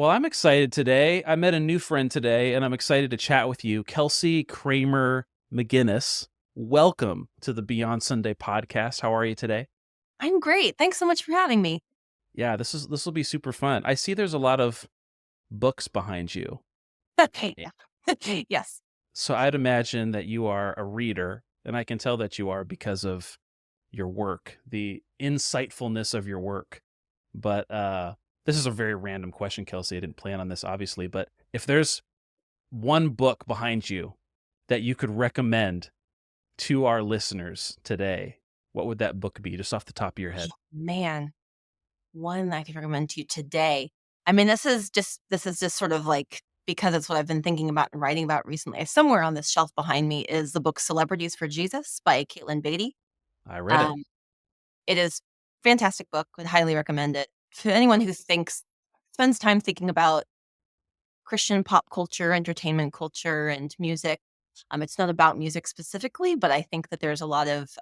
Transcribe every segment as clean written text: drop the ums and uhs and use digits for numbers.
Well, I'm excited today. I met a new friend today, and I'm excited to chat with you. Kelsey Kramer McGinnis, welcome to the Beyond Sunday podcast. How are you today? I'm great. Thanks so much for having me. Yeah, this will be super fun. I see there's a lot of books behind you. Okay. Eh, Yeah. Yes. So I'd imagine that you are a reader, and I can tell that you are because of your work, the insightfulness of your work. But this is a very random question, Kelsey. I didn't plan on this, obviously, but if there's one book behind you that you could recommend to our listeners today, what would that book be, just off the top of your head? Man, one I can recommend to you today. I mean, this is just sort of like because it's what I've been thinking about and writing about recently. Somewhere on this shelf behind me is the book Celebrities for Jesus by Caitlin Beatty. I read it. Um, it is fantastic book. Would highly recommend it to anyone who spends time thinking about Christian pop culture, entertainment culture, and music. It's not about music specifically, but I think that there's a lot of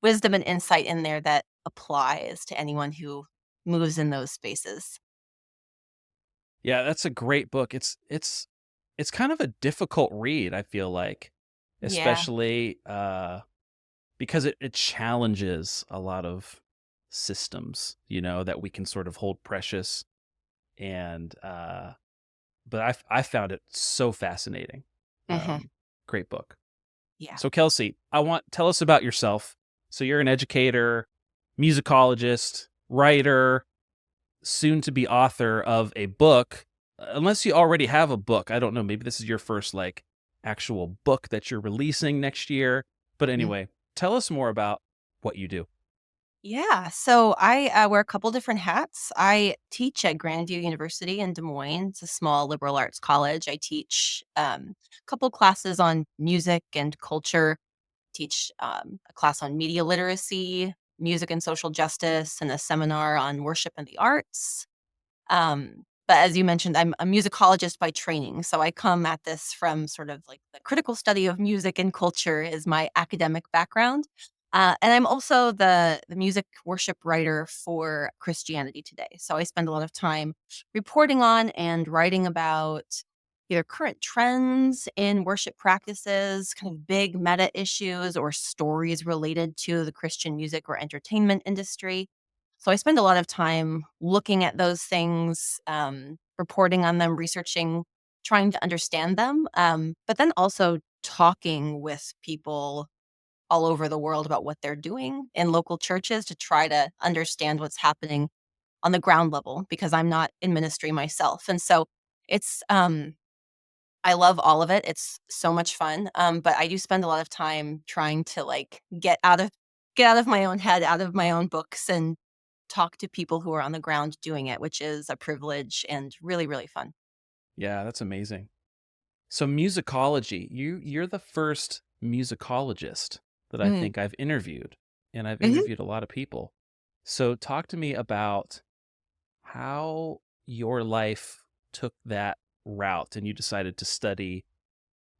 wisdom and insight in there that applies to anyone who moves in those spaces. Yeah, that's a great book. It's kind of a difficult read, I feel like, Yeah. especially because it challenges a lot of systems, that we can sort of hold precious. And but I found it so fascinating. Mhm. Great book. Yeah. So Kelsey, tell us about yourself. So you're an educator, musicologist, writer, soon to be author of a book. Unless you already have a book, I don't know, maybe this is your first like actual book that you're releasing next year. But Mm. anyway, tell us more about what you do. Yeah. So I wear a couple different hats. I teach at Grandview University in Des Moines. It's a small liberal arts college. I teach a couple classes on music and culture, teach a class on media literacy, music and social justice, and a seminar on worship and the arts. But as you mentioned, I'm a musicologist by training. So I come at this from sort of like the critical study of music and culture is my academic background. And I'm also the music worship writer for Christianity Today. So I spend a lot of time reporting on and writing about either current trends in worship practices, kind of big meta issues or stories related to the Christian music or entertainment industry. So I spend a lot of time looking at those things, reporting on them, researching, trying to understand them, but then also talking with people all over the world about what they're doing in local churches to try to understand what's happening on the ground level because I'm not in ministry myself. And so it's I love all of it. It's so much fun. But I do spend a lot of time trying to like get out of my own head, out of my own books and talk to people who are on the ground doing it, which is a privilege and really, really fun. Yeah, that's amazing. So musicology, you're the first musicologist that I Mm. think I've interviewed, and I've Mhm. interviewed a lot of people. So talk to me about how your life took that route and you decided to study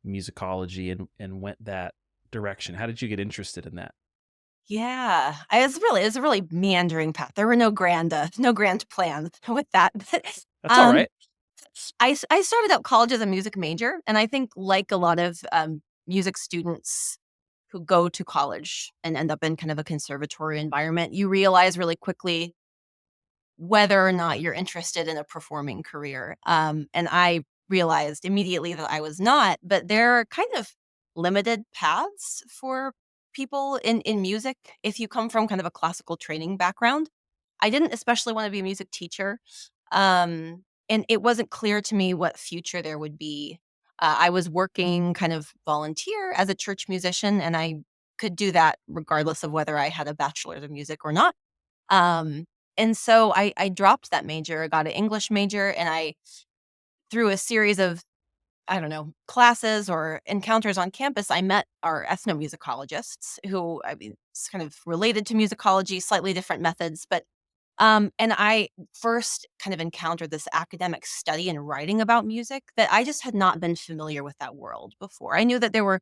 musicology and went that direction. How did you get interested in that? Yeah, it was a really meandering path. There were no grand plans with that. But, That's all um, right. I started out college as a music major, and I think like a lot of music students who go to college and end up in kind of a conservatory environment, you realize really quickly whether or not you're interested in a performing career. And I realized immediately that I was not, but there are kind of limited paths for people in music if you come from kind of a classical training background. I didn't especially want to be a music teacher. And it wasn't clear to me what future there would be. I was working kind of volunteer as a church musician, and I could do that regardless of whether I had a bachelor's of music or not. Um, and so I dropped that major, I got an English major, and I through a series of, I don't know, classes or encounters on campus, I met our ethnomusicologists who, I mean, it's kind of related to musicology, slightly different methods, but and I first kind of encountered this academic study and writing about music that I just had not been familiar with that world before. I knew that there were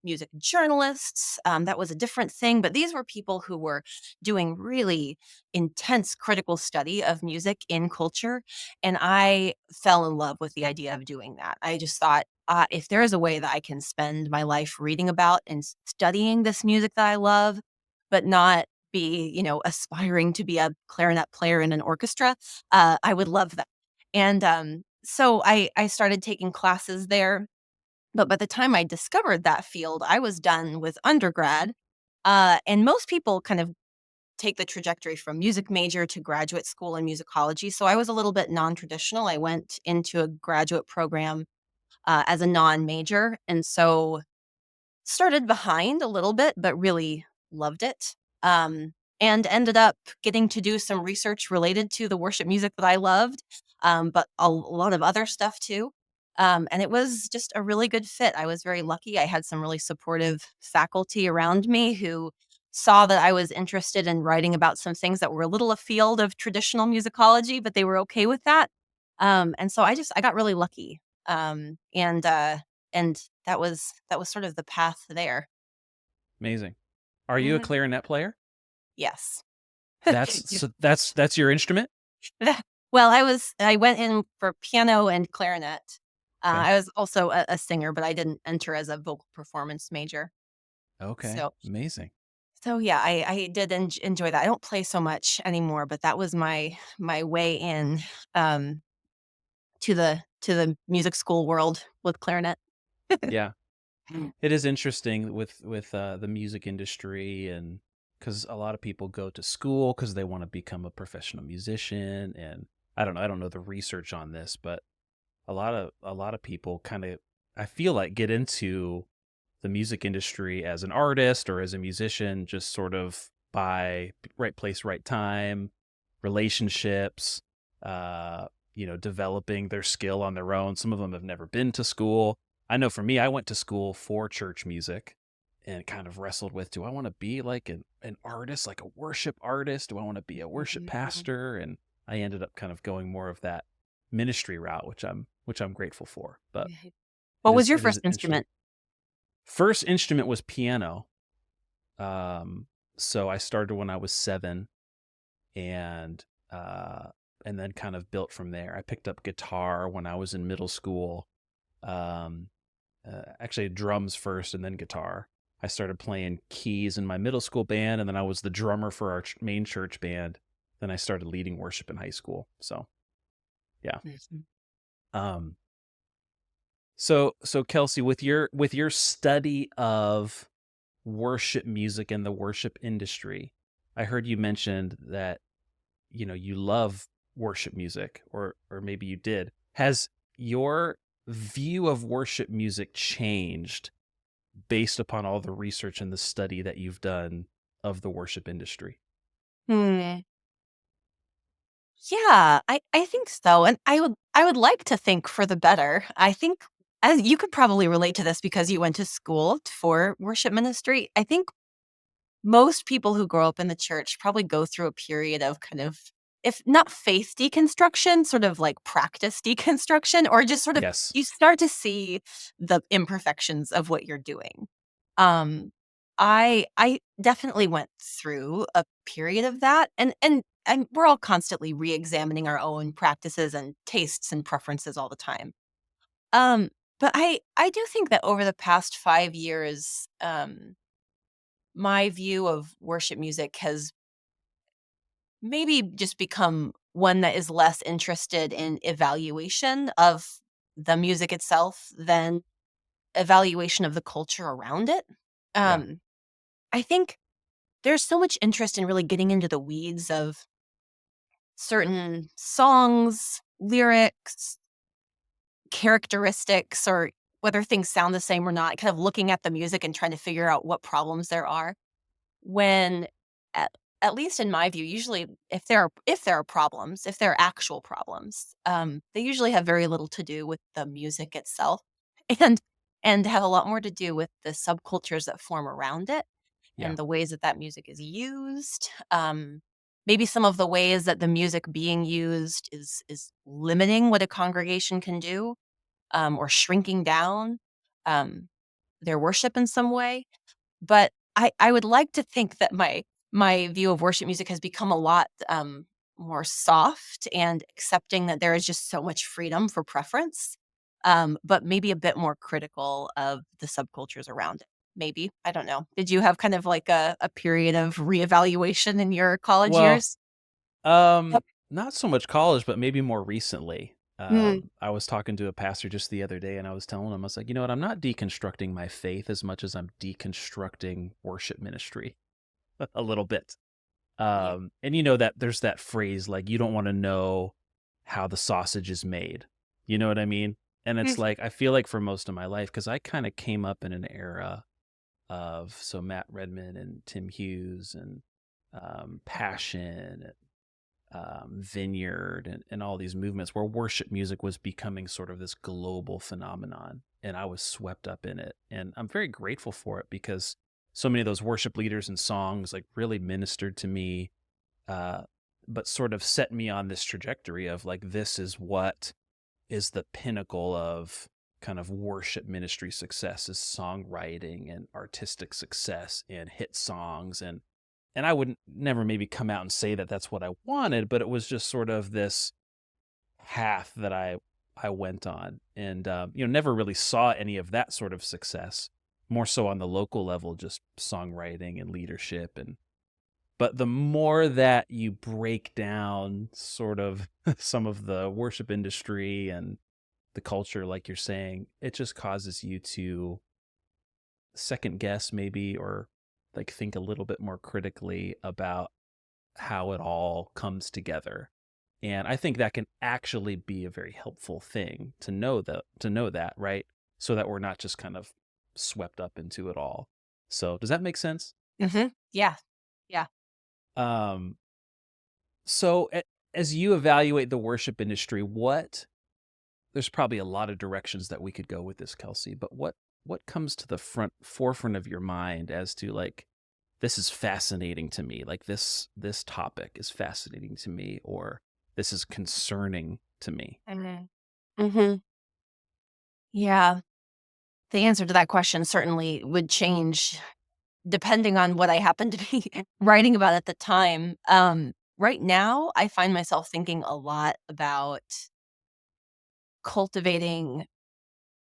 music journalists. That was a different thing, but these were people who were doing really intense critical study of music in culture. And I fell in love with the idea of doing that. I just thought, if there is a way that I can spend my life reading about and studying this music that I love, but not be, aspiring to be a clarinet player in an orchestra, I would love that. And so I started taking classes there, but by the time I discovered that field, I was done with undergrad. And most people kind of take the trajectory from music major to graduate school in musicology. So I was a little bit non traditional. I went into a graduate program as a non major. And so started behind a little bit, but really loved it. And ended up getting to do some research related to the worship music that I loved, but a lot of other stuff too. And it was just a really good fit. I was very lucky. I had some really supportive faculty around me who saw that I was interested in writing about some things that were a little afield of traditional musicology, but they were okay with that. And so I got really lucky. And that was sort of the path there. Amazing. Are you a Mhm. clarinet player? Yes. That's your instrument? Well, I went in for piano and clarinet. Okay. I was also a singer, but I didn't enter as a vocal performance major. Okay. So Amazing. so yeah, I did enjoy that. I don't play so much anymore, but that was my way in, um, to the music school world with clarinet. Yeah. It is interesting with the music industry, and because a lot of people go to school because they want to become a professional musician, and I don't know the research on this, but a lot of people kind of, I feel like, get into the music industry as an artist or as a musician just sort of by right place, right time, relationships, developing their skill on their own. Some of them have never been to school. I know for me, I went to school for church music and kind of wrestled with, do I want to be like an artist, like a worship artist? Do I want to be a worship Mhm. pastor? And I ended up kind of going more of that ministry route, which I'm grateful for. But Right. it What was is your it is first interesting. instrument? First instrument was piano. Um, so I started when I was 7, and uh, and then kind of built from there. I picked up guitar when I was in middle school. Um, actually, drums first, and then guitar. I started playing keys in my middle school band, and then I was the drummer for our main church band. Then I started leading worship in high school. So yeah. Mhm. Um, so Kelsey, with your study of worship music and the worship industry, I heard you mentioned that you love worship music, or maybe you did. Has your view of worship music changed based upon all the research and the study that you've done of the worship industry? Hmm. Yeah, I think so, and I would like to think for the better. I think, as you could probably relate to this because you went to school for worship ministry. I think most people who grow up in the church probably go through a period of kind of, if not faith deconstruction, sort of like practice deconstruction, or just sort of Yes. you start to see the imperfections of what you're doing. Um, I definitely went through a period of that, and we're all constantly re-examining our own practices and tastes and preferences all the time. But I do think that over the past 5 years, my view of worship music has maybe just become one that is less interested in evaluation of the music itself than evaluation of the culture around it. Yeah. Um, I think there's so much interest in really getting into the weeds of certain songs, lyrics, characteristics, or whether things sound the same or not, kind of looking at the music and trying to figure out what problems there are. When at at least in my view, usually if there are problems, if there are actual problems, they usually have very little to do with the music itself, and and have a lot more to do with the subcultures that form around it Yeah. and the ways that that music is used. Maybe some of the ways that the music being used is limiting what a congregation can do, or shrinking down. Um, their worship in some way. But I would like to think that my view of worship music has become a lot, more soft and accepting that there is just so much freedom for preference, but maybe a bit more critical of the subcultures around it. Maybe, I don't know. Did you have kind of like a period of reevaluation in your college Well, years? um, Yep. not so much college, but maybe more recently. Mm, I was talking to a pastor just the other day, and I was telling him, I was like, you know what? I'm not deconstructing my faith as much as I'm deconstructing worship ministry a little bit. yeah. And you know that there's that phrase like you don't want to know how the sausage is made. You know what I mean? And it's Mhm. like I feel like for most of my life because I kind of came up in an era of so Matt Redman and Tim Hughes and Passion Vineyard and all these movements where worship music was becoming sort of this global phenomenon. And I was swept up in it. And I'm very grateful for it because so many of those worship leaders and songs like really ministered to me, uh, but sort of set me on this trajectory of like, this is what is the pinnacle of kind of worship ministry success is songwriting and artistic success and hit songs and I would never maybe come out and say that that's what I wanted, but it was just sort of this path that I went on, and never really saw any of that sort of success. More so on the local level, just songwriting and leadership, and but the more that you break down sort of some of the worship industry and the culture, like you're saying, it just causes you to second guess maybe or like think a little bit more critically about how it all comes together. And I think that can actually be a very helpful thing to know that, right? So that we're not just kind of swept up into it all. So does that make sense? Mhm. Yeah. Yeah. Um, so as you evaluate the worship industry, what there's probably a lot of directions that we could go with this, Kelsey, but what comes to the forefront of your mind as to like this is fascinating to me, like this topic is fascinating to me, or this is concerning to me? Mhm. Mhm. Yeah. The answer to that question certainly would change depending on what I happen to be writing about at the time. Right now, I find myself thinking a lot about cultivating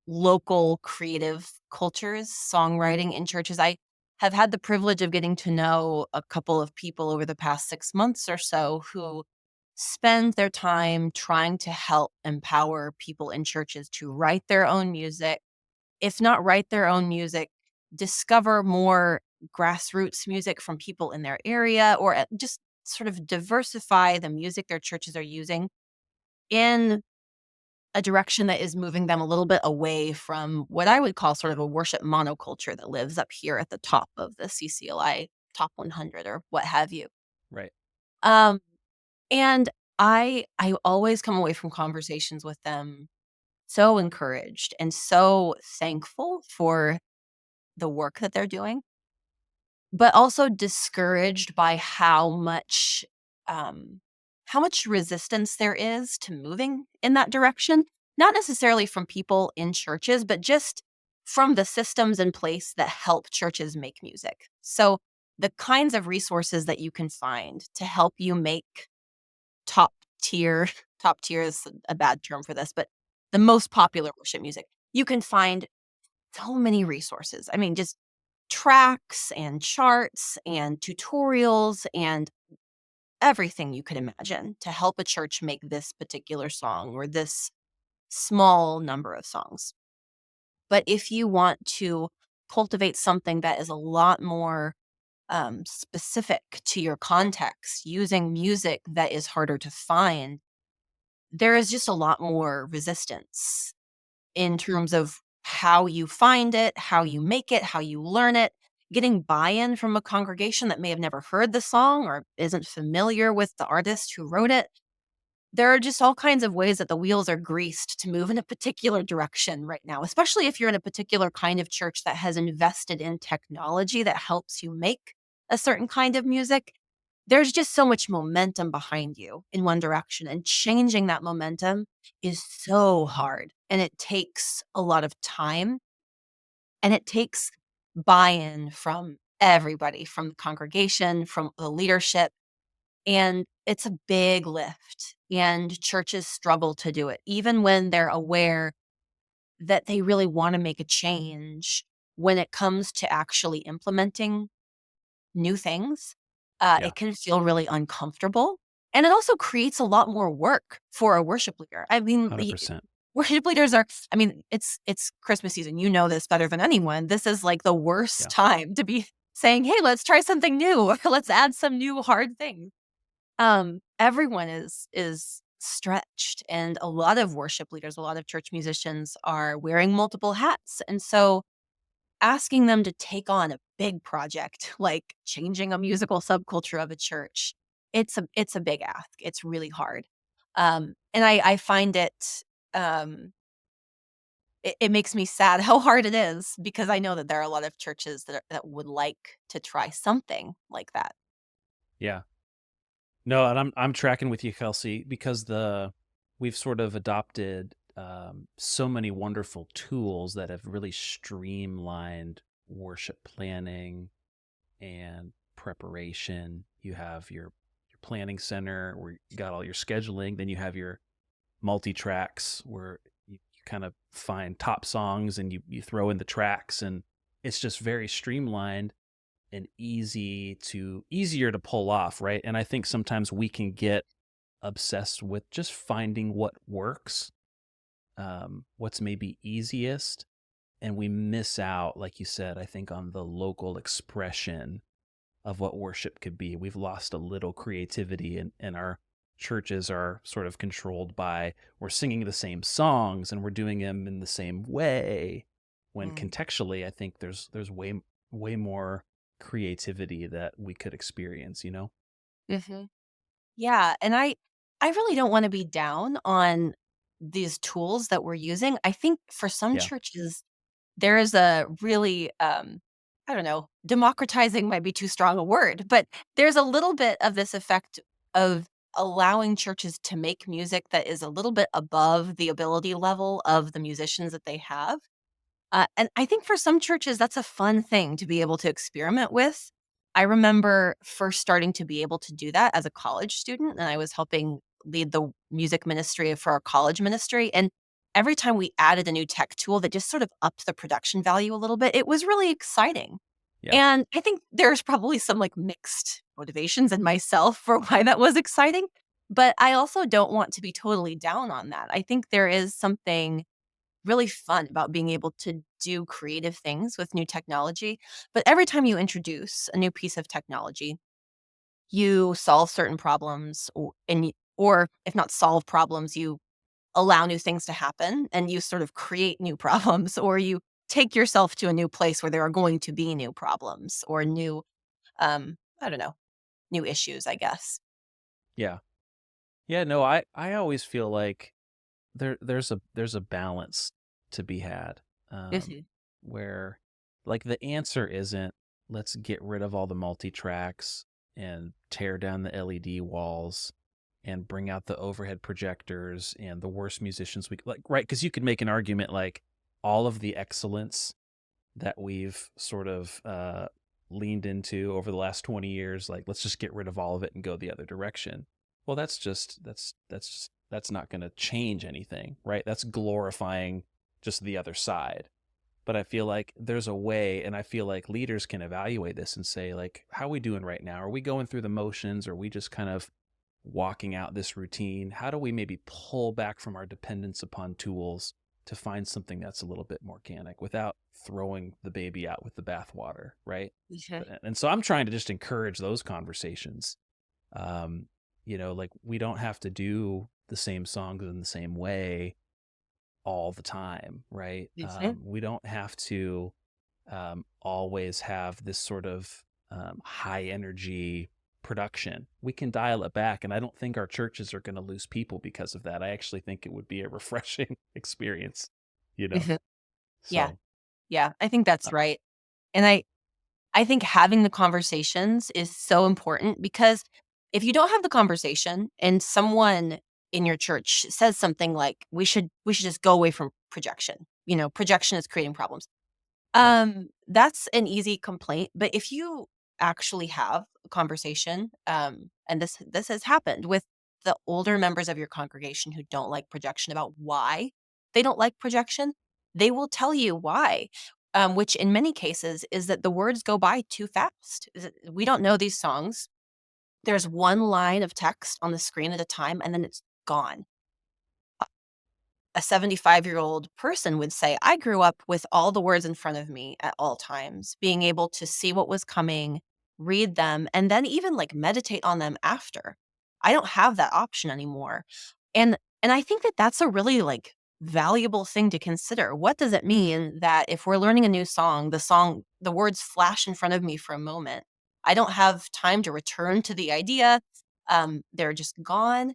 local creative cultures, songwriting in churches. I have had the privilege of getting to know a couple of people over the past 6 months or so who spend their time trying to help empower people in churches to write their own music, if not write their own music, discover more grassroots music from people in their area, or just sort of diversify the music their churches are using in a direction that is moving them a little bit away from what I would call sort of a worship monoculture that lives up here at the top of the CCLI top 100 or what have you. Right. Um, and I always come away from conversations with them so encouraged and so thankful for the work that they're doing, but also discouraged by um, how much resistance there is to moving in that direction. Not necessarily from people in churches, but just from the systems in place that help churches make music. So the kinds of resources that you can find to help you make top tier top tier is a bad term for this, but the most popular worship music. You can find so many resources. I mean, just tracks and charts and tutorials and everything you could imagine to help a church make this particular song or this small number of songs. But if you want to cultivate something that is a lot more specific to your context, using music that is harder to find, there is just a lot more resistance in terms of how you find it, how you make it, how you learn it, getting buy-in from a congregation that may have never heard the song or isn't familiar with the artist who wrote it. There are just all kinds of ways that the wheels are greased to move in a particular direction right now, especially if you're in a particular kind of church that has invested in technology that helps you make a certain kind of music. There's just so much momentum behind you in one direction, and changing that momentum is so hard, and it takes a lot of time And it takes buy-in from everybody, from the congregation, from the leadership, and it's a big lift. And churches struggle to do it, even when they're aware that they really want to make a change. When it comes to actually implementing new things, Yeah, it can feel really uncomfortable. And it also creates a lot more work for a worship leader. I mean, 100%. worship leaders are, I mean, it's Christmas season. You know this better than anyone. This is like the worst Yeah, time to be saying, "Hey, let's try something new. Let's add some new hard things." Everyone is stretched, and a lot of worship leaders, a lot of church musicians are wearing multiple hats. And so asking them to take on a big project like changing a musical subculture of a church, it's a big ask. It's really hard. And I find um it makes me sad how hard it is, because I know that there are a lot of churches that would like to try something like that. yeah. No, and I'm tracking with you, Kelsey, because we've sort of adopted so many wonderful tools that have really streamlined worship planning and preparation. You have your planning center where you got all your scheduling, then you have your multi tracks where you kind of find top songs and you throw in the tracks, and it's just very streamlined and easier to pull off, right? And I think sometimes we can get obsessed with just finding what works, what's maybe easiest, and we miss out, like you said, I think, on the local expression of what worship could be. We've lost a little creativity, and our churches are sort of controlled by, we're singing the same songs and we're doing them in the same way, when Mm. contextually I think there's way more creativity that we could experience, you know? Mhm. Yeah, and I really don't wanna be down on these tools that we're using. I think for some Yeah. churches, there is a really, I don't know, democratizing might be too strong a word, but there's a little bit of this effect of allowing churches to make music that is a little bit above the ability level of the musicians that they have. And I think for some churches, that's a fun thing to be able to experiment with. I remember first starting to be able to do that as a college student, and I was helping lead the music ministry for our college ministry. And every time we added a new tech tool that just sort of upped the production value a little bit, it was really exciting. Yeah. And I think there's probably some like mixed motivations in myself for why that was exciting. But I also don't want to be totally down on that. I think there is something really fun about being able to do creative things with new technology. But every time you introduce a new piece of technology, you solve certain problems, or if not solve problems, you allow new things to happen, and you sort of create new problems, or you take yourself to a new place where there are going to be new problems or new, I don't know, new issues, I guess. Yeah. Yeah, no, I always feel like there's a balance to be had, um, Mhm. where, like, the answer isn't, let's get rid of all the multi tracks and tear down the LED walls and bring out the overhead projectors and the worst musicians we like, right? Because you could make an argument like all of the excellence that we've sort of leaned into over the last 20 years, like, let's just get rid of all of it and go the other direction. Well, that's not going to change anything, right? That's glorifying just the other side. But I feel like there's a way, and I feel like leaders can evaluate this and say, like, how are we doing right now? Are we going through the motions? Are we just kind of walking out this routine? How do we maybe pull back from our dependence upon tools to find something that's a little bit more organic without throwing the baby out with the bathwater, right? Mhm. And so I'm trying to just encourage those conversations. Um, like, we don't have to do the same songs in the same way all the time, right? Mhm. We don't have to always have this sort of high energy production. We can dial it back, and I don't think our churches are going to lose people because of that. I actually think it would be a refreshing experience, you know. Mhm. Yeah, So, yeah, I think that's uh, right. And I think having the conversations is so important, because if you don't have the conversation and someone in your church says something like, we should just go away from projection. Projection is creating problems. Yeah. That's an easy complaint, but if you actually have a conversation, and this has happened with the older members of your congregation who don't like projection about why they don't like projection, they will tell you why. Which in many cases is that the words go by too fast. Is it, we don't know these songs. There's one line of text on the screen at a time, and then it's gone. A 75-year-old person would say, I grew up with all the words in front of me at all times, being able to see what was coming, read them, and then even like meditate on them after. I don't have that option anymore. And I think that that's a really like valuable thing to consider. What does it mean that if we're learning a new song, the words flash in front of me for a moment. I don't have time to return to the idea. They're just gone.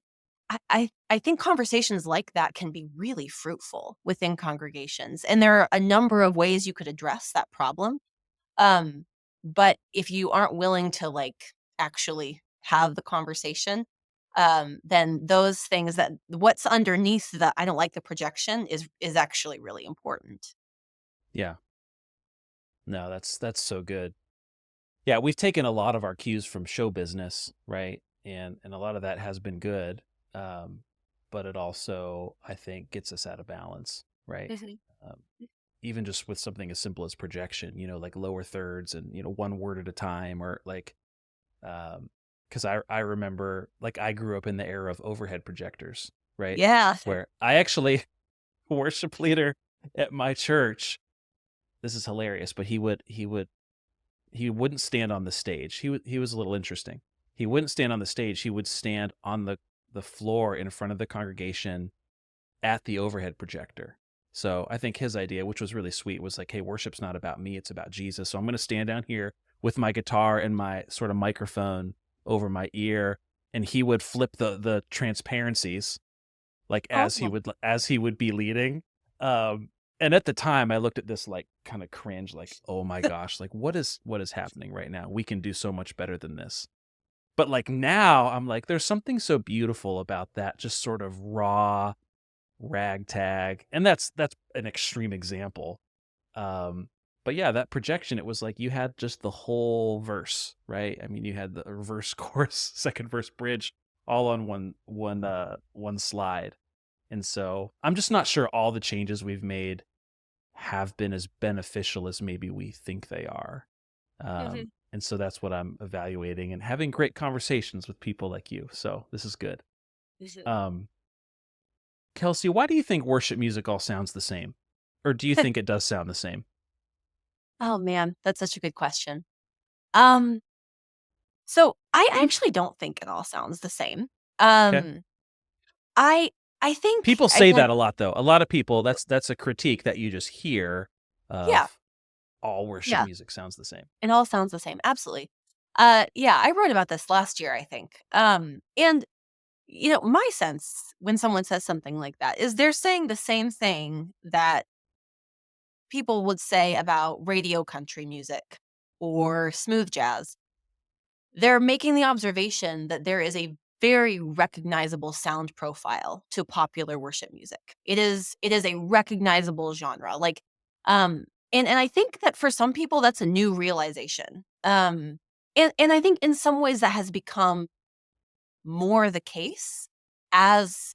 I think conversations like that can be really fruitful within congregations, and there are a number of ways you could address that problem. Um, but if you aren't willing to like actually have the conversation, then those things that what's underneath the I don't like the projection is actually really important. Yeah. No, that's so good. Yeah, we've taken a lot of our cues from show business, right? And a lot of that has been good. Um, but it also, I think, gets us out of balance, right? Mhm. Um, Even just with something as simple as projection, like lower thirds and, one word at a time, or like, because I remember, like, I grew up in the era of overhead projectors, right? Yeah. Where I actually, worship leader at my church, this is hilarious, but he wouldn't stand on the stage. He was a little interesting. He wouldn't stand on the stage. He would stand on the floor in front of the congregation at the overhead projector. So I think his idea, which was really sweet, was like, hey, worship's not about me, it's about Jesus. So I'm going to stand down here with my guitar and my sort of microphone over my ear, and he would flip the transparencies like Oh. as he would be leading. And at the time I looked at this like kind of cringe, like, oh my gosh, like what is happening right now? We can do so much better than this. But like now I'm like, there's something so beautiful about that, just sort of raw ragtag. And that's an extreme example. But yeah, that projection, it was like you had just the whole verse, right? I mean, you had the verse chorus, second verse bridge all on one slide. And so I'm just not sure all the changes we've made have been as beneficial as maybe we think they are. Mhm. And so that's what I'm evaluating and having great conversations with people like you. So this is good. Um, Kelsey, why do you think worship music all sounds the same? Or do you think it does sound the same? Oh man, that's such a good question. Um, so I actually don't think it all sounds the same. Okay. Um, I I think People say again, that a lot though. A lot of people, that's a critique that you just hear yeah, of all worship yeah, music sounds the same. it all sounds the same. Absolutely. Yeah, I wrote about this last year, I think. And my sense when someone says something like that is they're saying the same thing that people would say about radio country music or smooth jazz. They're making the observation that there is a very recognizable sound profile to popular worship music. It is a recognizable genre. Like and I think that for some people that's a new realization. And I think in some ways that has become more the case as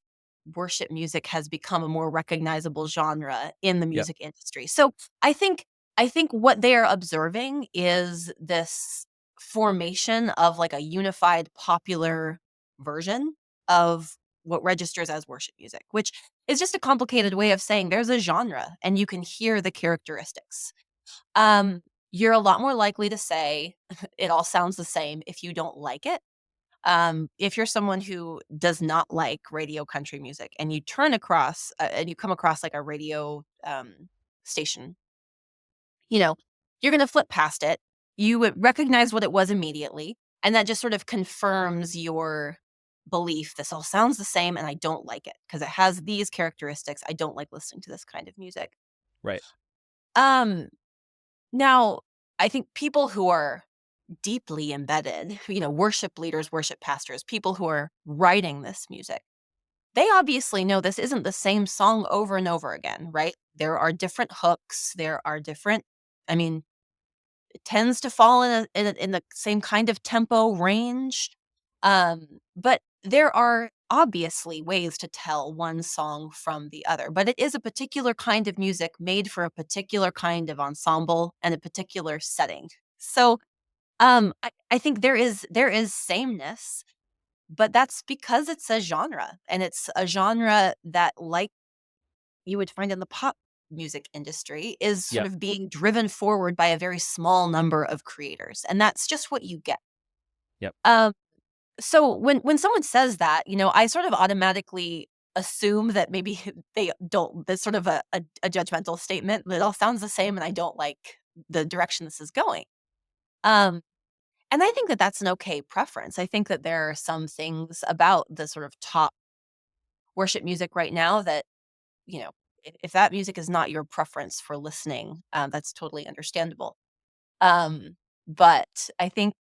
worship music has become a more recognizable genre in the Yep. music industry. So I think what they are observing is this formation of like a unified popular version of what registers as worship music, which is just a complicated way of saying there's a genre and you can hear the characteristics. You're a lot more likely to say it all sounds the same if you don't like it. If you're someone who does not like radio country music and you turn across and you come across like a radio station, you know, you're going to flip past it. You would recognize what it was immediately. And that just sort of confirms your belief. This all sounds the same and I don't like it because it has these characteristics. I don't like listening to this kind of music. Right. Um, Now, I think people who are deeply embedded, worship leaders, worship pastors, people who are writing this music, they obviously know this isn't the same song over and over again, right? There are different hooks, there are different I mean, it tends to fall in the same kind of tempo range. But there are obviously ways to tell one song from the other, but it is a particular kind of music made for a particular kind of ensemble and a particular setting. So, I think there is sameness, but that's because it's a genre, and it's a genre that, like you would find in the pop music industry, is sort Yep. of being driven forward by a very small number of creators, and that's just what you get. Yep. Um, so when someone says that, I sort of automatically assume that maybe they don't. That's sort of a judgmental statement. It all sounds the same, and I don't like the direction this is going. Um, and I think that that's an okay preference. I think that there are some things about the sort of top worship music right now that, you know, if that music is not your preference for listening, that's totally understandable. Um, but I think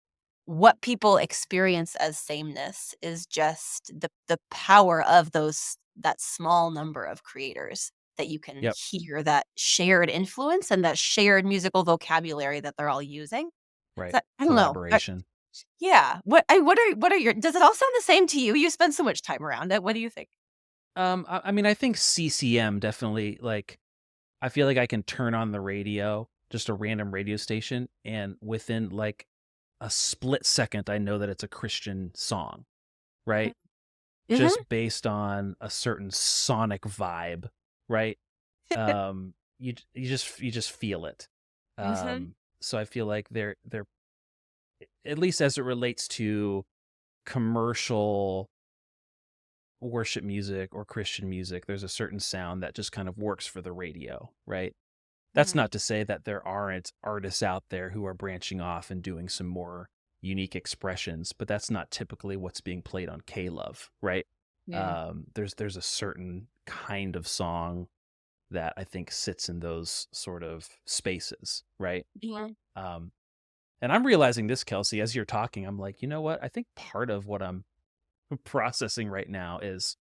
what people experience as sameness is just the power of that small number of creators that you can Yep. hear, that shared influence and that shared musical vocabulary that they're all using. Right. So, I don't know. Collaboration. Yeah. What are your does it all sound the same to you? You spend so much time around it. What do you think? I mean, I think CCM definitely, like, I feel like I can turn on the radio, just a random radio station, and within like a split second, I know that it's a Christian song, right? Mhm. Just based on a certain sonic vibe, right? You just feel it. Mhm. So I feel like they're at least as it relates to commercial worship music or Christian music, there's a certain sound that just kind of works for the radio, right? That's Mhm. not to say that there aren't artists out there who are branching off and doing some more unique expressions, but that's not typically what's being played on K-Love, right? Yeah. There's a certain kind of song that I think sits in those sort of spaces, right? Yeah. Um, and I'm realizing this, Kelsey, as you're talking, I'm like, you know what? I think part of what I'm processing right now is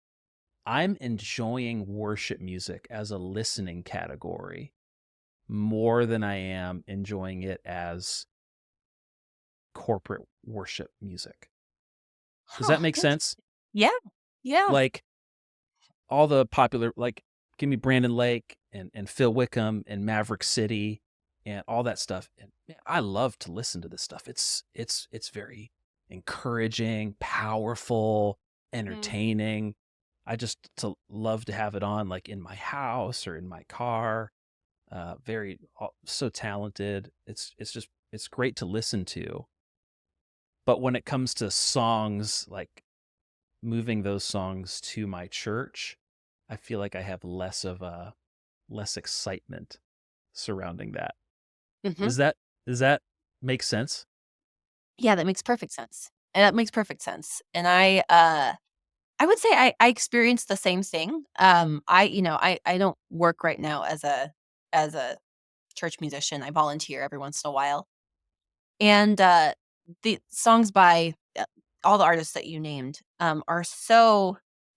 I'm enjoying worship music as a listening category more than I am enjoying it as corporate worship music. Does Huh, that make sense? yeah. Yeah. Like all the popular, like, give me Brandon Lake and Phil Wickham and Maverick City and all that stuff. And man, I love to listen to this stuff. It's very encouraging, powerful, Mhm. entertaining. I just to love to have it on like in my house or in my car. Very so talented. It's great to listen to. But when it comes to songs, like moving those songs to my church, I feel like I have less excitement surrounding that. Mhm. Is that does that make sense? Yeah, that makes perfect sense. And that makes perfect sense. And I would say I experienced the same thing. I don't work right now as a church musician. I volunteer every once in a while. And the songs by all the artists that you named are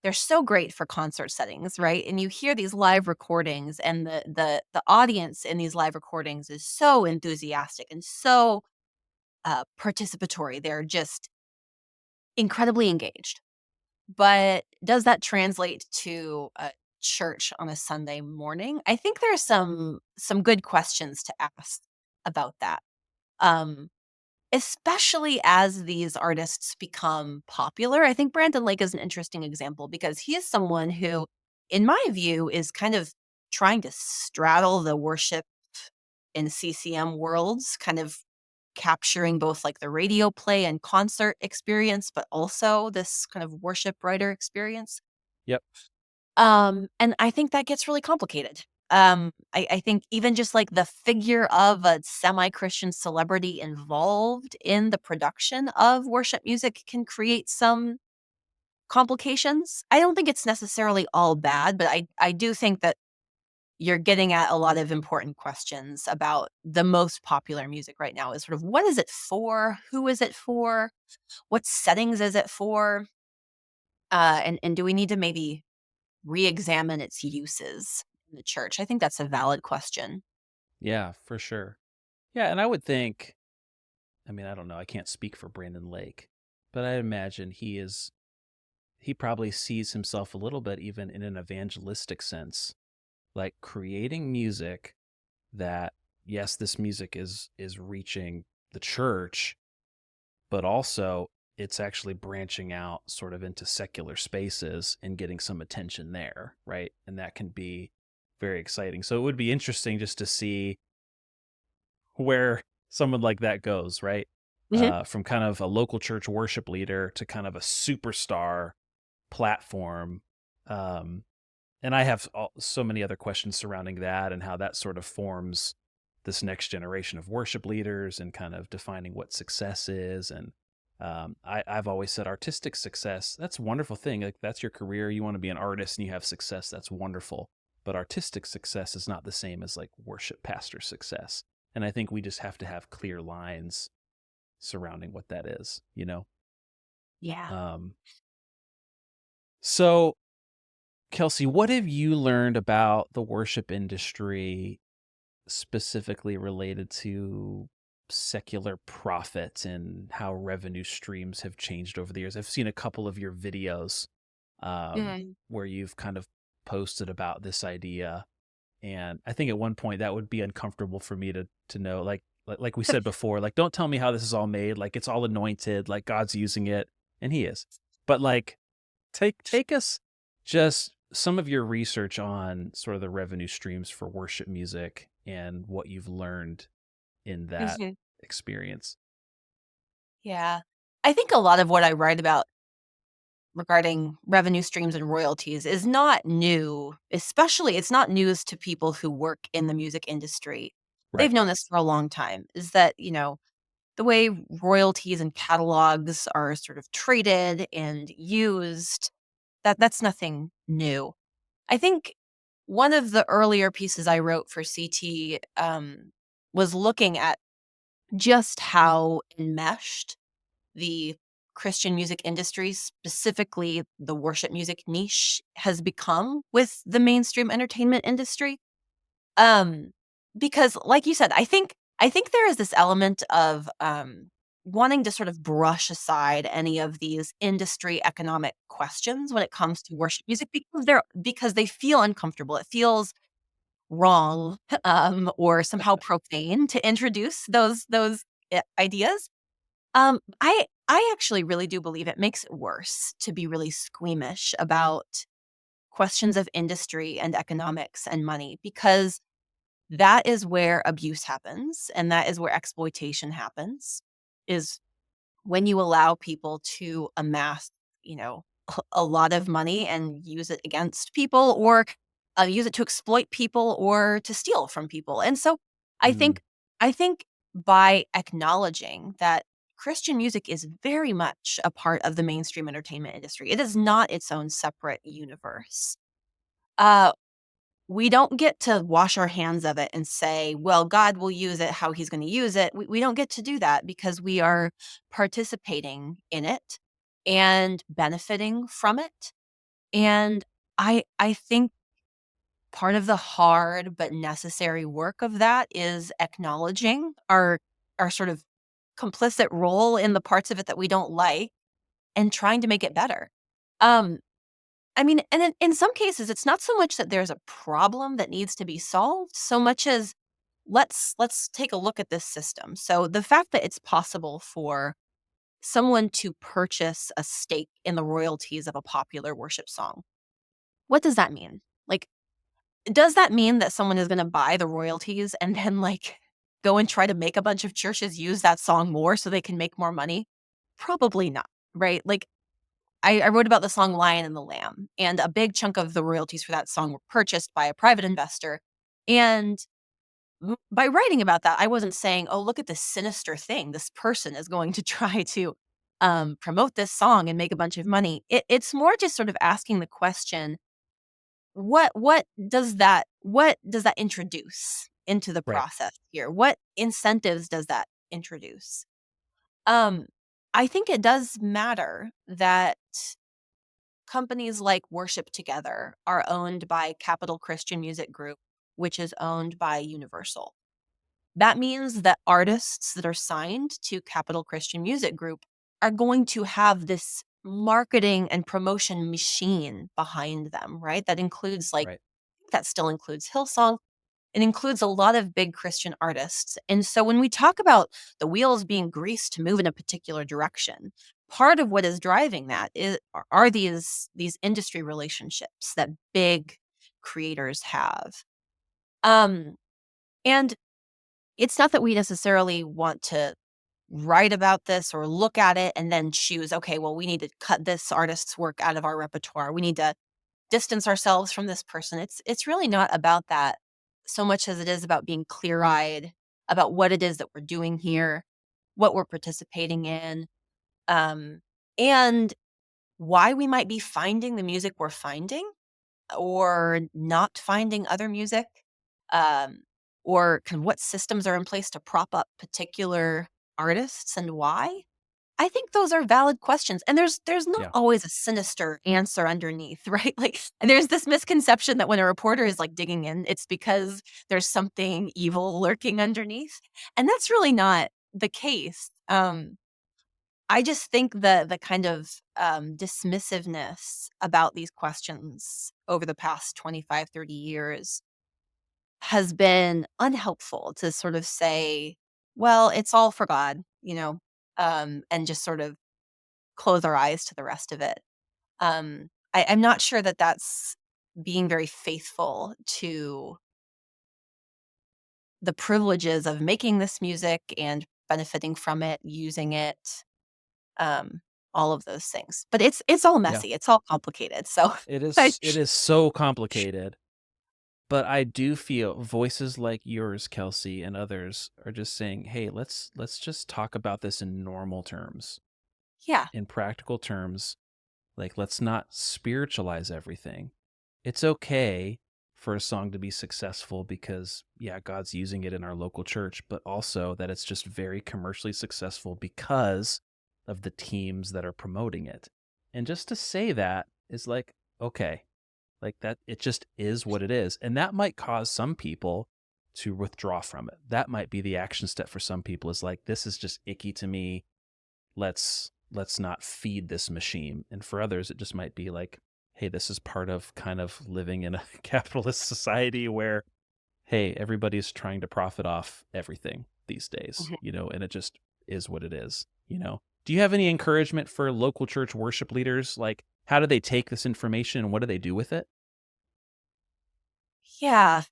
they're so great for concert settings, right? And you hear these live recordings, and the audience in these live recordings is so enthusiastic and so participatory. They're just incredibly engaged. But does that translate to a church on a Sunday morning? I think there's some good questions to ask about that. Um, Especially as these artists become popular. I think Brandon Lake is an interesting example because he is someone who, in my view, is kind of trying to straddle the worship and CCM worlds, kind of capturing both like the radio play and concert experience, but also this kind of worship writer experience. Yep. And I think that gets really complicated. I think even just like the figure of a semi-Christian celebrity involved in the production of worship music can create some complications. I don't think it's necessarily all bad, but I do think that you're getting at a lot of important questions about the most popular music right now is sort of what is it for? Who is it for? What settings is it for? And do we need to maybe re-examine its uses in the church? I think that's a valid question. Yeah, for sure. Yeah, and I would think, I mean, I don't know, I can't speak for Brandon Lake, but I imagine he probably sees himself a little bit even in an evangelistic sense, like creating music that, yes, this music is reaching the church, but also it's actually branching out sort of into secular spaces and getting some attention there, right? And that can be very exciting. So it would be interesting just to see where someone like that goes, right? Mhm. From kind of a local church worship leader to kind of a superstar platform. Um, and I have so many other questions surrounding that and how that sort of forms this next generation of worship leaders and kind of defining what success is. And I've always said artistic success, that's a wonderful thing. Like that's your career. You want to be an artist and you have success. That's wonderful. But artistic success is not the same as like worship pastor success. And I think we just have to have clear lines surrounding what that is, you know? Yeah. Um, so Kelsey, what have you learned about the worship industry specifically related to secular profit and how revenue streams have changed over the years? I've seen a couple of your videos Mhm. where you've kind of posted about this idea, and I think at one point that would be uncomfortable for me to know, like we said before, like don't tell me how this is all made, like it's all anointed, like God's using it, and He is, but like take us just some of your research on sort of the revenue streams for worship music and what you've learned in that Mhm. experience. Yeah. I think a lot of what I write about regarding revenue streams and royalties is not new, especially it's not news to people who work in the music industry. Right. They've known this for a long time, is that, the way royalties and catalogs are sort of traded and used, that's nothing new. I think one of the earlier pieces I wrote for CT was looking at just how enmeshed the Christian music industry, specifically the worship music niche, has become with the mainstream entertainment industry. Um, because like you said, I think there is this element of wanting to sort of brush aside any of these industry economic questions when it comes to worship music because they feel uncomfortable. It feels wrong or somehow profane to introduce those ideas. I actually really do believe it makes it worse to be really squeamish about questions of industry and economics and money because that is where abuse happens and that is where exploitation happens is when you allow people to amass, you know, a lot of money and use it against people or use it to exploit people or to steal from people. And so I Mm, think I think by acknowledging that Christian music is very much a part of the mainstream entertainment industry. It is not its own separate universe. Uh, we don't get to wash our hands of it and say, well, God will use it how he's going to use it. We don't get to do that because we are participating in it and benefiting from it. And I think part of the hard but necessary work of that is acknowledging our sort of complicit role in the parts of it that we don't like and trying to make it better. Um, I mean, and in some cases, it's not so much that there's a problem that needs to be solved, so much as let's take a look at this system. So the fact that it's possible for someone to purchase a stake in the royalties of a popular worship song, what does that mean? Like, does that mean that someone is going to buy the royalties and then go and try to make a bunch of churches use that song more so they can make more money? Probably not, right? Like I wrote about the song Lion and the Lamb, and a big chunk of the royalties for that song were purchased by a private investor. And by writing about that, I wasn't saying, oh, look at this sinister thing. This person is going to try to promote this song and make a bunch of money. It's more just sort of asking the question, what does that introduce into the right. process here? What incentives does that introduce? Um, I think it does matter that companies like Worship Together are owned by Capital Christian Music Group, which is owned by Universal. That means that artists that are signed to Capital Christian Music Group are going to have this marketing and promotion machine behind them, right? That includes Right. that still includes Hillsong. It includes a lot of big Christian artists. And so when we talk about the wheels being greased to move in a particular direction, part of what is driving that are these industry relationships that big creators have. Um, and it's not that we necessarily want to write about this or look at it and then choose, okay, well, we need to cut this artist's work out of our repertoire. We need to distance ourselves from this person. It's really not about that so much as it is about being clear-eyed about what it is that we're doing here, what we're participating in, um, and why we might be finding the music we're finding or not finding other music, um, or kind of what systems are in place to prop up particular artists and why. I think those are valid questions, and there's not Yeah. always a sinister answer underneath, right? Like, and there's this misconception that when a reporter is, like, digging in, it's because there's something evil lurking underneath, and that's really not the case. I just think the kind of, dismissiveness about these questions over the past 25, 30 years has been unhelpful to sort of say, "Well, it's all for God," and just sort of close our eyes to the rest of it. I'm not sure that that's being very faithful to the privileges of making this music and benefiting from it, using it, um, all of those things. But it's all Yeah. messy. It's all complicated. So It I, is so complicated. But I do feel voices like yours, Kelsey, and others are just saying, "Hey, let's just talk about this in normal terms, yeah, in practical terms. Like, let's not spiritualize everything. It's okay for a song to be successful because, yeah, God's using it in our local church, but also that it's just very commercially successful because of the teams that are promoting it." And just to say that is like, okay, like that, it just is what it is. And that might cause some people to withdraw from it. That might be the action step for some people, is like, this is just icky to me. Let's not feed this machine. And for others, it just might be like, hey, this is part of kind of living in a capitalist society where, hey, everybody's trying to profit off everything these days, mhm. and it just is what it is. Do you have any encouragement for local church worship leaders? Like, how do they take this information and what do they do with it? Yeah.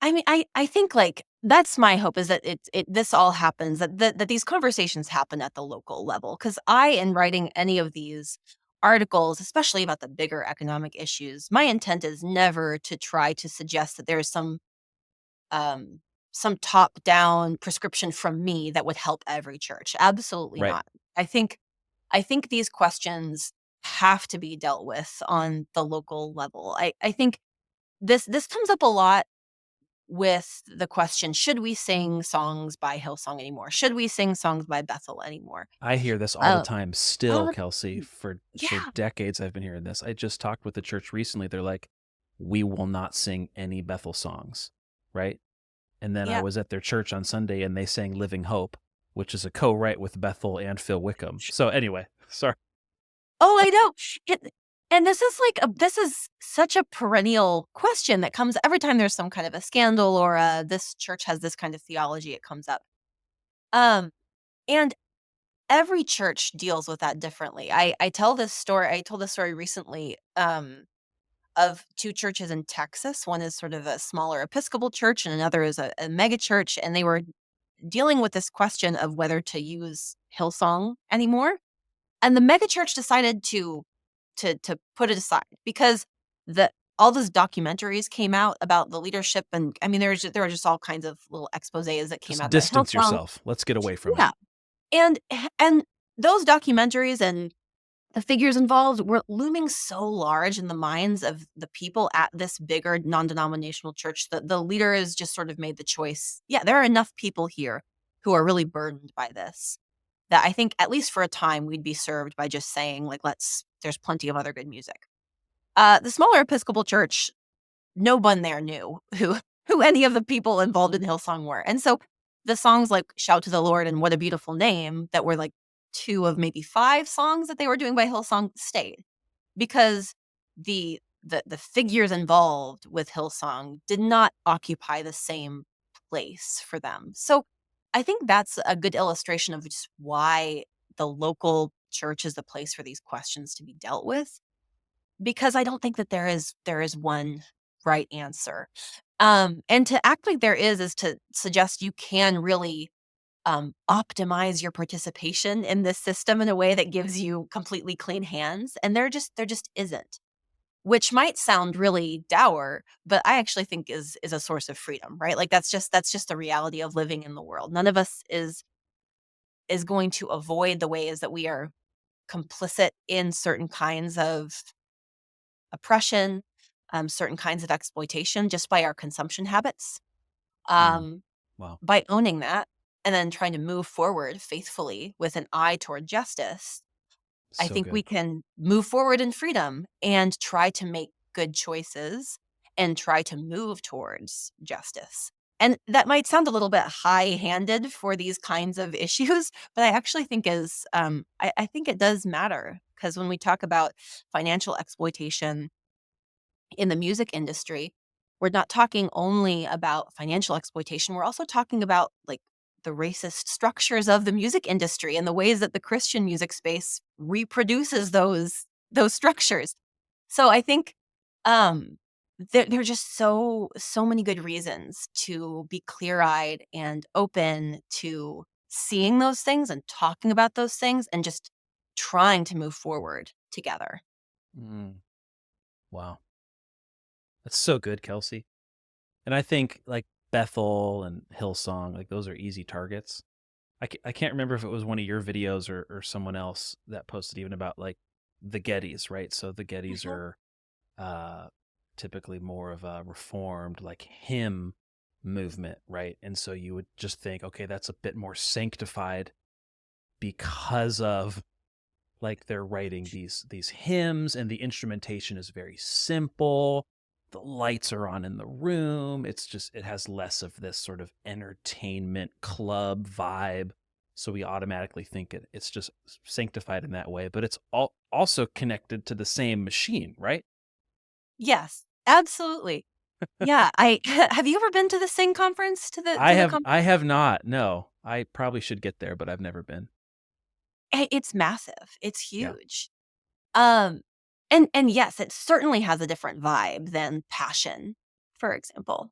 I mean, I think, like, that's my hope, is that this all happens, that these conversations happen at the local level. Because in writing any of these articles, especially about the bigger economic issues, my intent is never to try to suggest that there's um, some top-down prescription from me that would help every church. Absolutely Right. not. I think these questions have to be dealt with on the local level. I think this comes up a lot with the question, should we sing songs by Hillsong anymore? Should we sing songs by Bethel anymore? I hear this all the Uh, time all still, the Kelsey. time. For Yeah, decades I've been hearing this. I just talked with the church recently. They're like, "We will not sing any Bethel songs." Right? And then I yeah. was at their church on Sunday and they sang Living Hope, which is a co-write with Bethel and Phil Wickham. So anyway, sorry. Oh, I know. It, and this is such a perennial question that comes every time there's some kind of a scandal or this church has this kind of theology. It comes up, um, and every church deals with that differently. I tell this story. I told this story recently. Of two churches in Texas. One is sort of a smaller Episcopal church, and another is a mega church. And they were dealing with this question of whether to use Hillsong anymore. And the mega church decided to put it aside because the all those documentaries came out about the leadership, and I mean there were just all kinds of little exposés that came Just out about distance Hillsong. yourself. Let's get away from it. Yeah, and those documentaries and the figures involved were looming so large in the minds of the people at this bigger non-denominational church that the leaders just sort of made the choice. Yeah, there are enough people here who are really burdened by this that I think, at least for a time, we'd be served by just saying, like, there's plenty of other good music. The smaller Episcopal church, no one there knew who any of the people involved in Hillsong were. And so the songs like Shout to the Lord and What a Beautiful Name that were like 2 of maybe 5 songs that they were doing by Hillsong stayed because the figures involved with Hillsong did not occupy the same place for them. So I think that's a good illustration of just why the local church is the place for these questions to be dealt with, because I don't think that there is one right answer. And to act like there is to suggest you can really optimize your participation in this system in a way that gives you completely clean hands. And there just isn't, which might sound really dour, but I actually think is a source of freedom, right? Like that's just the reality of living in the world. None of us is going to avoid the ways that we are complicit in certain kinds of oppression, certain kinds of exploitation just by our consumption habits. Mm. Um, Wow. by owning that and then trying to move forward faithfully with an eye toward justice, I So think good. we can move forward in freedom and try to make good choices and try to move towards justice. And that might sound a little bit high-handed for these kinds of issues, but I actually think I think it does matter because when we talk about financial exploitation in the music industry, we're not talking only about financial exploitation. We're also talking about like the racist structures of the music industry and the ways that the Christian music space reproduces those structures. So I think there are just so many good reasons to be clear-eyed and open to seeing those things and talking about those things and just trying to move forward together. Mm. Wow. That's so good, Kelsey. And I think like Bethel and Hillsong, like those are easy targets. I can't remember if it was one of your videos or someone else that posted even about like the Gettys, right? So the Gettys Mhm. are uh, typically more of a reformed like hymn movement, right? And so you would just think, okay, that's a bit more sanctified because of like they're writing these hymns and the instrumentation is very simple. The lights are on in the room. It's just it has less of this sort of entertainment club vibe. So we automatically think it's just sanctified in that way, but it's also connected to the same machine, right? Yes, absolutely. Yeah, I have you ever been to the Sing conference, I to the have conference? I have not. No. I probably should get there, but I've never been. It's massive, it's Yeah. huge. Um, and yes, it certainly has a different vibe than Passion, for example.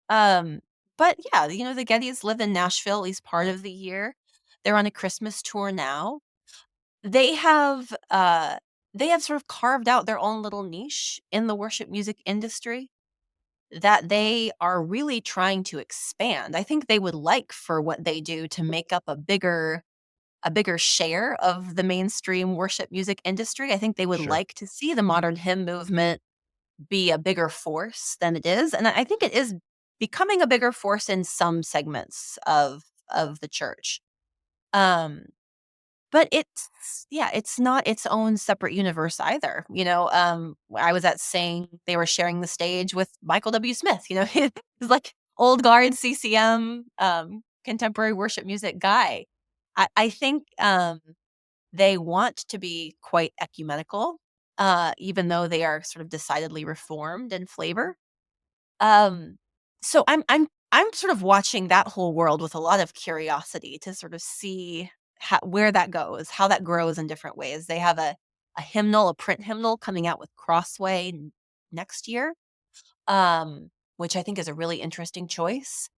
Um, but yeah, the Gettys live in Nashville at least part of the year. They're on a Christmas tour now. They have, they have sort of carved out their own little niche in the worship music industry that they are really trying to expand. I think they would like for what they do to make up a bigger share of the mainstream worship music industry. I think they would Sure. like to see the modern hymn movement be a bigger force than it is, and I think it is becoming a bigger force in some segments of the church. Um, but it's not its own separate universe either. I was at Sing, they were sharing the stage with Michael W. Smith, he's like old guard CCM, contemporary worship music guy. I think, they want to be quite ecumenical, even though they are sort of decidedly reformed in flavor. Um, so I'm sort of watching that whole world with a lot of curiosity to sort of see where that goes, how that grows in different ways. They have a hymnal, a print hymnal coming out with Crossway next year, which I think is a really interesting choice.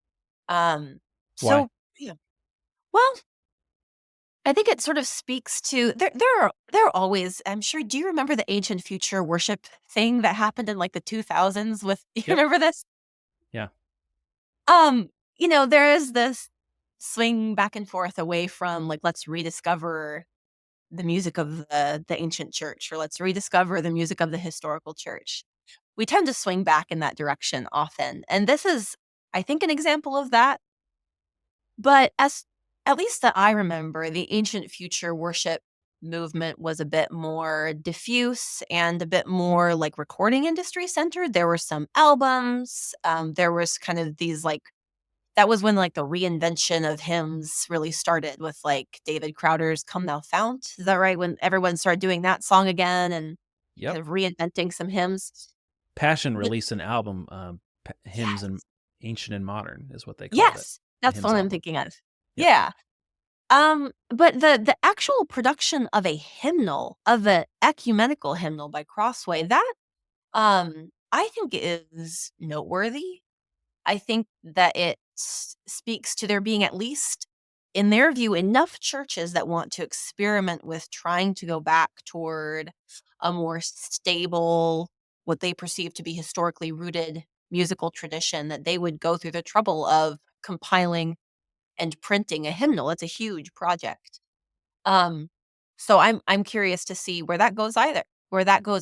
Um, Why? so yeah, well, I think it sort of speaks to there are always, I'm sure, do you remember the ancient future worship thing that happened in like the 2000s with you Yep. remember this? Yeah. Um, there is this swing back and forth away from like let's rediscover the music of the ancient church or let's rediscover the music of the historical church. We tend to swing back in that direction often. And this is I think an example of that. But as at least that I remember, the ancient future worship movement was a bit more diffuse and a bit more like recording industry centered. There were some albums. There was kind of these like that was when, like, the reinvention of hymns really started with, like, David Crowder's "Come Thou Fount." Is that right? When everyone started doing that song again and Yep. kind of reinventing some hymns. Passion But released an album, hymns and yes, ancient and modern is what they called it. yes, The that's the hymns one I'm album. thinking of. Yep. Yeah. But the actual production of a hymnal, of a ecumenical hymnal by Crossway, that, I think is noteworthy. I think that it speaks to there being, at least in their view, enough churches that want to experiment with trying to go back toward a more stable, what they perceive to be historically rooted musical tradition, that they would go through the trouble of compiling and printing a hymnal. It's a huge project. Um, so I'm curious to see where that goes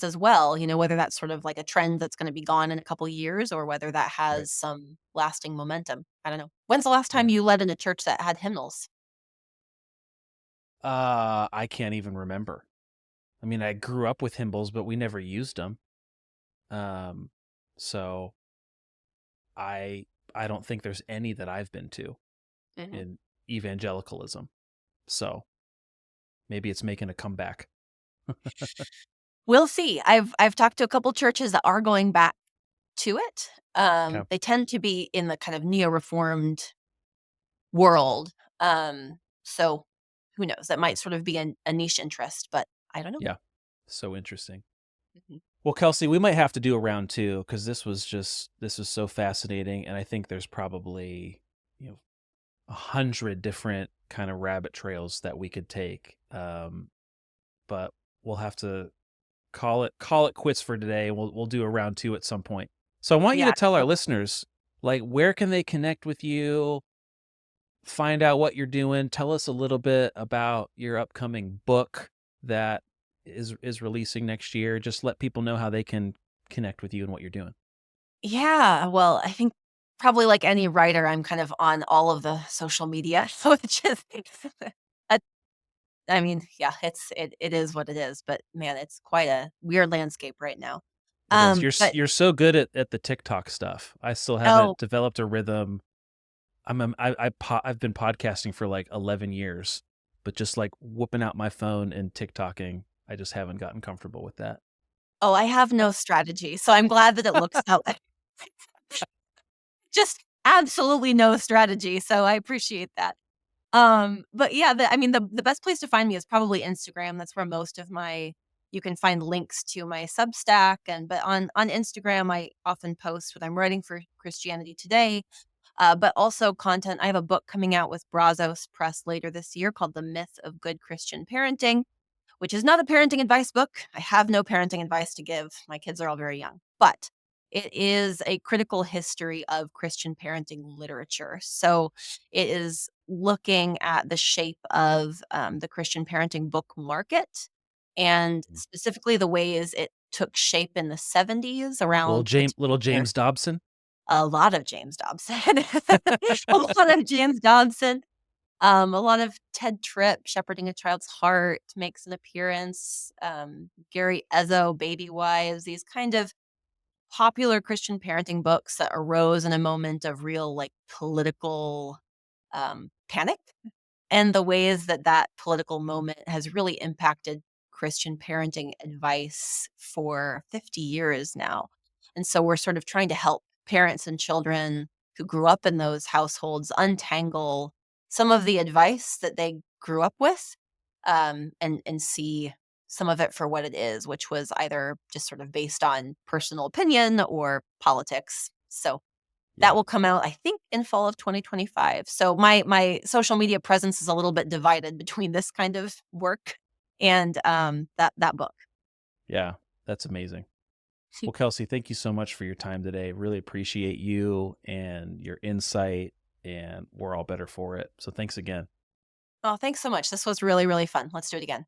as well, whether that's sort of like a trend that's gonna be gone in a couple years or whether that Right. has some lasting momentum. I don't know. When's the last time Yeah. you led in a church that had hymnals? I can't even remember. I mean, I grew up with hymnals, but we never used them. Um, so I I don't think there's any that I've been to Mhm. in evangelicalism. So maybe it's making a comeback. We'll see. I've talked to a couple churches that are going back to it. Okay. They tend to be in the kind of neo-reformed world. So who knows? That might sort of be a niche interest, but I don't know. Yeah. So interesting. Mhm. Well, Kelsey, we might have to do a round two because this was so fascinating, and I think there's probably 100 different kind of rabbit trails that we could take. But we'll have to call it quits for today. We'll do a round two at some point. So I want you to Yeah. tell our So listeners, like, where can they connect with you, find out what you're doing, tell us a little bit about your upcoming book that is releasing next year. Just let people know how they can connect with you and what you're doing. yeah, well, I think probably like any writer, I'm kind of on all of the social media, so it's just uh, I mean, yeah, it is what it is, but man, it's quite a weird landscape right now. It is. But You're so good at the TikTok stuff. I still oh, haven't developed a rhythm. I've been podcasting for like 11 years, but just like whooping out my phone and TikToking, I just haven't gotten comfortable with that. oh, I have no strategy, so I'm glad that it looks that way. Just absolutely no strategy, so I appreciate that. But yeah, I mean, the best place to find me is probably Instagram. That's where most of my you can find links to my Substack, but on Instagram, I often post what I'm writing for Christianity Today, but also content. I have a book coming out with Brazos Press later this year called The Myth of Good Christian Parenting, which is not a parenting advice book. I have no parenting advice to give. My kids are all very young, but it is a critical history of Christian parenting literature. So it is looking at the shape of the Christian parenting book market and Mm. specifically the ways it took shape in the 70s around Little particular James Dobson. a lot of James Dobson. A lot of James Dobson. A lot of Ted Tripp, Shepherding a Child's Heart makes an appearance. Gary Ezzo, Baby Wives, these kind of popular Christian parenting books that arose in a moment of real like political panic and the ways that that political moment has really impacted Christian parenting advice for 50 years now. And so we're sort of trying to help parents and children who grew up in those households untangle some of the advice that they grew up with and see some of it for what it is, which was either just sort of based on personal opinion or politics. So that Yeah. will come out, I think, in fall of 2025. So my social media presence is a little bit divided between this kind of work and, that book. Yeah. That's amazing. Well, Kelsey, thank you so much for your time today. Really appreciate you and your insight, and we're all better for it. So thanks again. Oh, thanks so much. This was really, really fun. Let's do it again.